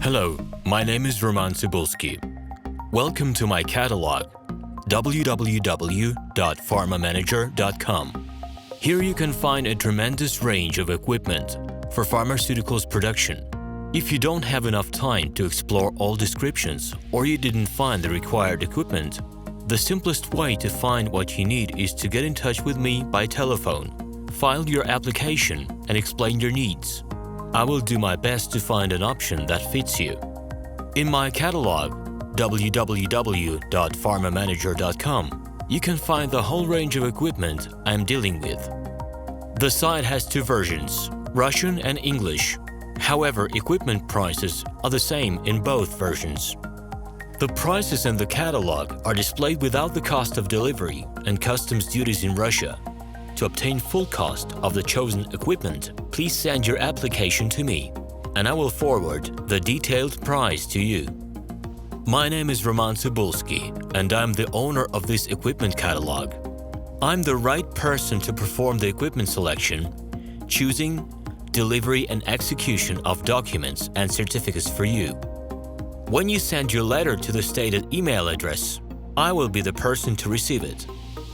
Hello, my name is RomanTsibulsky. Welcome to my catalog, www.pharmamanager.com. Here you can find a tremendous range of equipment for pharmaceuticals production. If you don't have enough time to explore all descriptions or you didn't find the required equipment, the simplest way to find what you need is to get in touch with me by telephone, file your application, and explain your needs. I will do my best to find an option that fits you. In my catalog, www.pharmamanager.com, you can find the whole range of equipment I am dealing with. The site has two versions, Russian and English. However, equipment prices are the same in both versions. The prices in the catalog are displayed without the cost of delivery and customs duties in Russia. To obtain full cost of the chosen equipment, please send your application to me, and I will forward the detailed price to you. My name is RomanTsibulsky, and I'm the owner of this equipment catalog. I'm the right person to perform the equipment selection, choosing, delivery and execution of documents and certificates for you. When you send your letter to the stated email address, I will be the person to receive it.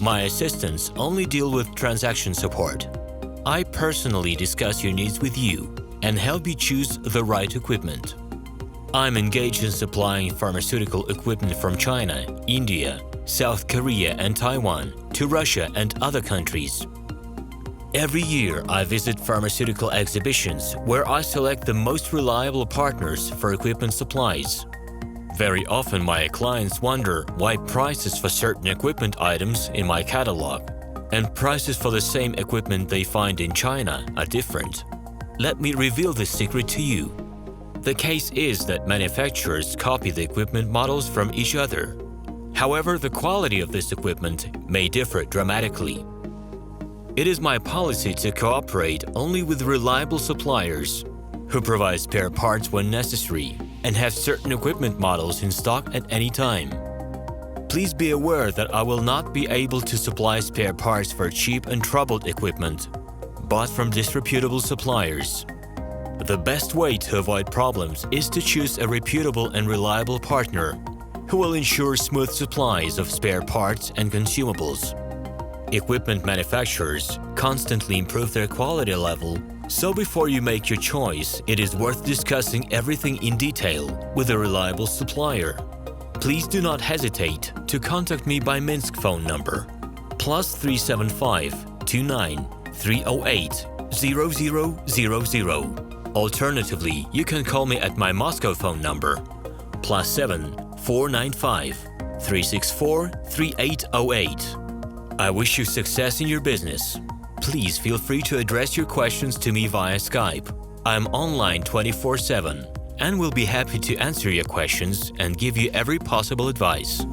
My assistants only deal with transaction support. I personally discuss your needs with you and help you choose the right equipment. I'm engaged in supplying pharmaceutical equipment from China, India, South Korea and Taiwan to Russia and other countries. Every year, I visit pharmaceutical exhibitions where I select the most reliable partners for equipment supplies. Very often, my clients wonder why prices for certain equipment items in my catalog and prices for the same equipment they find in China are different. Let me reveal this secret to you. The case is that manufacturers copy the equipment models from each other. However, the quality of this equipment may differ dramatically. It is my policy to cooperate only with reliable suppliers who provide spare parts when necessary and have certain equipment models in stock at any time. Please be aware that I will not be able to supply spare parts for cheap and troubled equipment bought from disreputable suppliers. The best way to avoid problems is to choose a reputable and reliable partner who will ensure smooth supplies of spare parts and consumables. Equipment manufacturers constantly improve their quality level, so before you make your choice, it is worth discussing everything in detail with a reliable supplier. Please do not hesitate to contact me by Minsk phone number +375 29 308 0000. Alternatively, you can call me at my Moscow phone number +7 495 364 3808. I wish you success in your business. Please feel free to address your questions to me via Skype. I'm online 24/7 and will be happy to answer your questions and give you every possible advice.